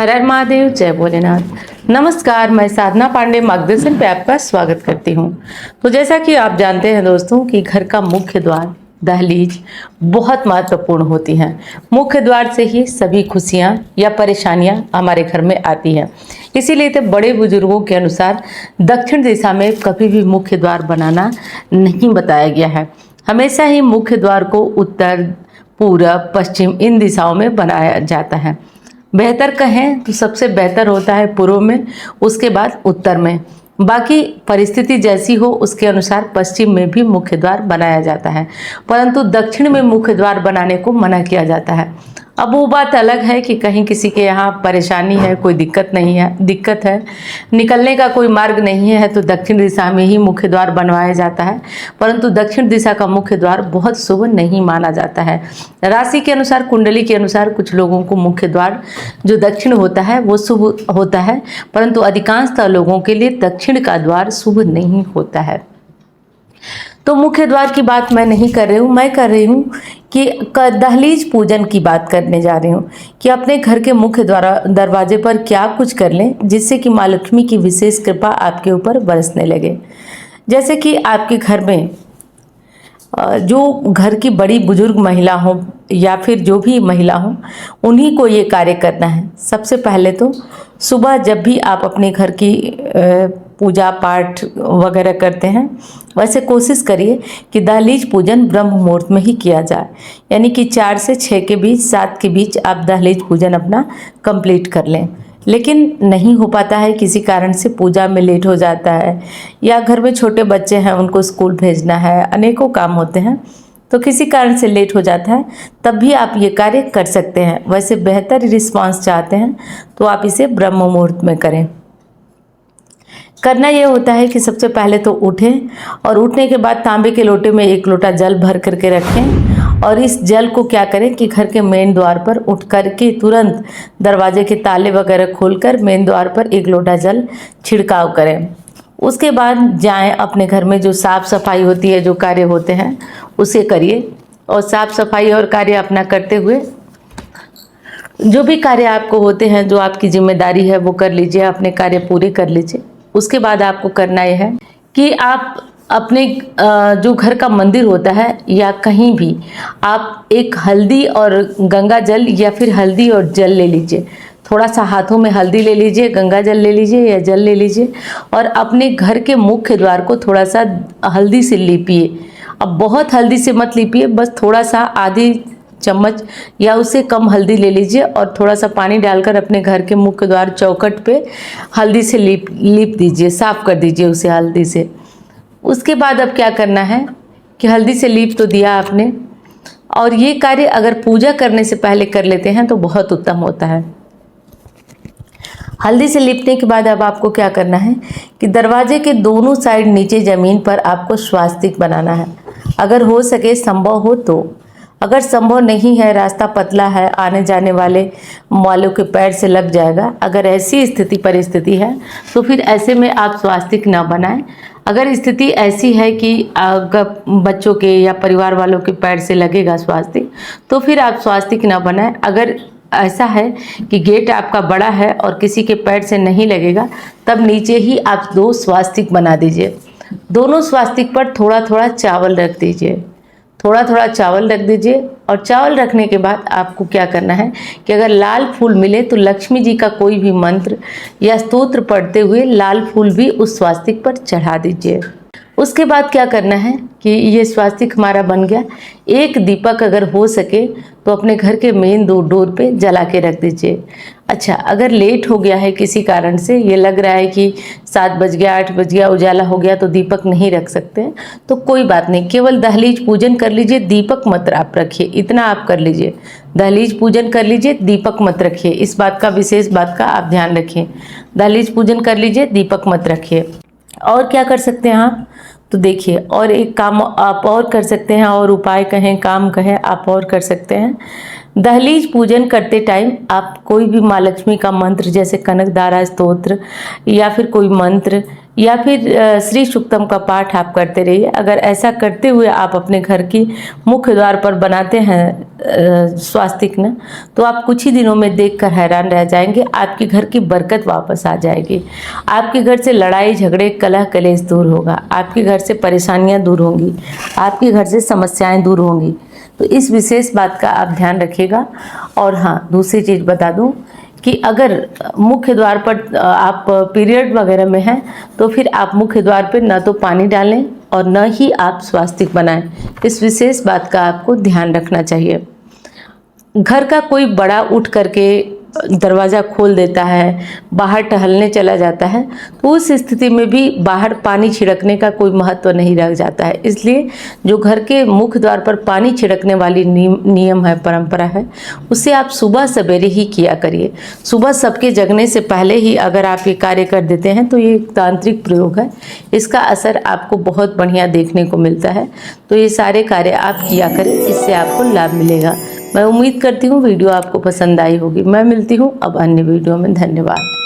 हर हर महादेव, जय भोलेनाथ। नमस्कार, मैं साधना पांडे मार्गदर्शन पे आपका स्वागत करती हूँ। तो जैसा कि आप जानते हैं दोस्तों कि घर का मुख्य द्वार, दहलीज बहुत महत्वपूर्ण होती हैं। मुख्य द्वार से ही सभी खुशियाँ या परेशानियाँ हमारे घर में आती हैं। इसीलिए तो बड़े बुजुर्गों के अनुसार दक्षिण दिशा में कभी भी मुख्य द्वार बनाना नहीं बताया गया है। हमेशा ही मुख्य द्वार को उत्तर, पूरब, पश्चिम इन दिशाओं में बनाया जाता है। बेहतर कहें तो सबसे बेहतर होता है पूर्व में, उसके बाद उत्तर में। बाकी परिस्थिति जैसी हो उसके अनुसार पश्चिम में भी मुख्य द्वार बनाया जाता है, परंतु दक्षिण में मुख्य द्वार बनाने को मना किया जाता है। अब वो बात अलग है कि कहीं किसी के यहाँ परेशानी है, कोई दिक्कत है, निकलने का कोई मार्ग नहीं है, तो दक्षिण दिशा में ही मुख्य द्वार बनवाया जाता है। परंतु दक्षिण दिशा का मुख्य द्वार बहुत शुभ नहीं माना जाता है। राशि के अनुसार, कुंडली के अनुसार कुछ लोगों को मुख्य द्वार जो दक्षिण होता है वो शुभ होता है, परंतु अधिकांशतः लोगों के लिए दक्षिण का द्वार शुभ नहीं होता है। तो मुख्य द्वार की बात मैं नहीं कर रही हूँ, मैं कर रही हूँ कि दहलीज पूजन की बात करने जा रही हूँ कि अपने घर के मुख्य दरवाजे पर क्या कुछ कर लें जिससे कि माँ लक्ष्मी की विशेष कृपा आपके ऊपर बरसने लगे। जैसे कि आपके घर में जो घर की बड़ी बुजुर्ग महिला हो या फिर जो भी महिला हो, उन्हीं को ये कार्य करना है। सबसे पहले तो सुबह जब भी आप अपने घर की पूजा पाठ वगैरह करते हैं, वैसे कोशिश करिए कि दहलीज पूजन ब्रह्म मुहूर्त में ही किया जाए, यानी कि 4 से 6 के बीच, 7 के बीच आप दहलीज पूजन अपना कंप्लीट कर लें। लेकिन नहीं हो पाता है, किसी कारण से पूजा में लेट हो जाता है, या घर में छोटे बच्चे हैं उनको स्कूल भेजना है, अनेकों काम होते हैं, तो किसी कारण से लेट हो जाता है, तब भी आप ये कार्य कर सकते हैं। वैसे बेहतर रिस्पांस चाहते हैं तो आप इसे ब्रह्म मुहूर्त में करें। करना ये होता है कि सबसे पहले तो उठें और उठने के बाद तांबे के लोटे में 1 लोटा जल भर करके रखें, और इस जल को क्या करें कि घर के मेन द्वार पर उठ करके तुरंत दरवाजे के ताले वगैरह खोलकर मेन द्वार पर 1 लोटा जल छिड़काव करें। उसके बाद जाएं अपने घर में जो साफ़ सफाई होती है, जो कार्य होते हैं उसे करिए, और साफ़ सफाई और कार्य अपना करते हुए जो भी कार्य आपको होते हैं, जो आपकी जिम्मेदारी है वो कर लीजिए, अपने कार्य पूरे कर लीजिए। उसके बाद आपको करना यह है कि आप अपने जो घर का मंदिर होता है या कहीं भी आप एक हल्दी और गंगा जल या फिर हल्दी और जल ले लीजिए। थोड़ा सा हाथों में हल्दी ले लीजिए, गंगा जल ले लीजिए या जल ले लीजिए, और अपने घर के मुख्य द्वार को थोड़ा सा हल्दी से लीपिए। अब बहुत हल्दी से मत लीपिए, बस थोड़ा सा, आधी चम्मच या उससे कम हल्दी ले लीजिए और थोड़ा सा पानी डालकर अपने घर के मुख्य द्वार चौखट पे हल्दी से लीप दीजिए, साफ़ कर दीजिए उसे हल्दी से। उसके बाद अब क्या करना है कि हल्दी से लीप तो दिया आपने, और ये कार्य अगर पूजा करने से पहले कर लेते हैं तो बहुत उत्तम होता है। हल्दी से लिपने के बाद अब आपको क्या करना है कि दरवाजे के दोनों साइड नीचे ज़मीन पर आपको स्वास्तिक बनाना है। अगर हो सके, संभव हो तो। अगर संभव नहीं है, रास्ता पतला है, आने जाने वालों के पैर से लग जाएगा, अगर ऐसी परिस्थिति है तो फिर ऐसे में आप स्वास्तिक ना बनाएं। अगर स्थिति ऐसी है कि अगर बच्चों के या परिवार वालों के पैर से लगेगा स्वास्तिक, तो फिर आप स्वास्तिक ना बनाएं। अगर ऐसा है कि गेट आपका बड़ा है और किसी के पैर से नहीं लगेगा, तब नीचे ही आप 2 स्वास्तिक बना दीजिए। दोनों स्वास्तिक पर थोड़ा थोड़ा चावल रख दीजिए, थोड़ा थोड़ा चावल रख दीजिए। और चावल रखने के बाद आपको क्या करना है कि अगर लाल फूल मिले तो लक्ष्मी जी का कोई भी मंत्र या स्तोत्र पढ़ते हुए लाल फूल भी उस स्वास्तिक पर चढ़ा दीजिए। उसके बाद क्या करना है कि ये स्वास्तिक हमारा बन गया। 1 दीपक अगर हो सके तो अपने घर के मेन डोर पे जला के रख दीजिए। अच्छा, अगर लेट हो गया है किसी कारण से, ये लग रहा है कि 7 बज गया, 8 बज गया, उजाला हो गया, तो दीपक नहीं रख सकते, तो कोई बात नहीं, केवल दहलीज पूजन कर लीजिए, दीपक मत आप रखिए। इतना आप कर लीजिए, दहलीज पूजन कर लीजिए, दीपक मत रखिए। इस बात का, विशेष बात का आप ध्यान रखिए। दहलीज पूजन कर लीजिए, दीपक मत रखिए। और क्या कर सकते हैं आप, तो देखिए, और एक काम आप और कर सकते हैं, और उपाय कहें, काम कहें, आप और कर सकते हैं। दहलीज पूजन करते टाइम आप कोई भी माँ लक्ष्मी का मंत्र, जैसे कनकधारा स्तोत्र या फिर कोई मंत्र या फिर श्री सूक्तम का पाठ आप करते रहिए। अगर ऐसा करते हुए आप अपने घर की मुख्य द्वार पर बनाते हैं स्वास्तिक न, तो आप कुछ ही दिनों में देखकर हैरान रह जाएंगे। आपके घर की बरकत वापस आ जाएगी। आपके घर से लड़ाई झगड़े कलह कलेश दूर होगा। आपके घर से परेशानियां दूर होंगी। आपके घर से समस्याएं दूर होंगी। तो इस विशेष बात का आप ध्यान रखिएगा। और हाँ, दूसरी चीज़ बता दूं कि अगर मुख्य द्वार पर आप पीरियड वगैरह में हैं तो फिर आप मुख्य द्वार पर न तो पानी डालें और न ही आप स्वास्तिक बनाएं। इस विशेष बात का आपको ध्यान रखना चाहिए। घर का कोई बड़ा उठ करके दरवाज़ा खोल देता है, बाहर टहलने चला जाता है, तो उस स्थिति में भी बाहर पानी छिड़कने का कोई महत्व नहीं रह जाता है। इसलिए जो घर के मुख्य द्वार पर पानी छिड़कने वाली नियम है, परंपरा है, उसे आप सुबह सवेरे ही किया करिए। सुबह सबके जगने से पहले ही अगर आप ये कार्य कर देते हैं तो ये एक तांत्रिक प्रयोग है। इसका असर आपको बहुत बढ़िया देखने को मिलता है। तो ये सारे कार्य आप किया करें, इससे आपको लाभ मिलेगा। मैं उम्मीद करती हूँ वीडियो आपको पसंद आई होगी। मैं मिलती हूँ अब अन्य वीडियो में। धन्यवाद।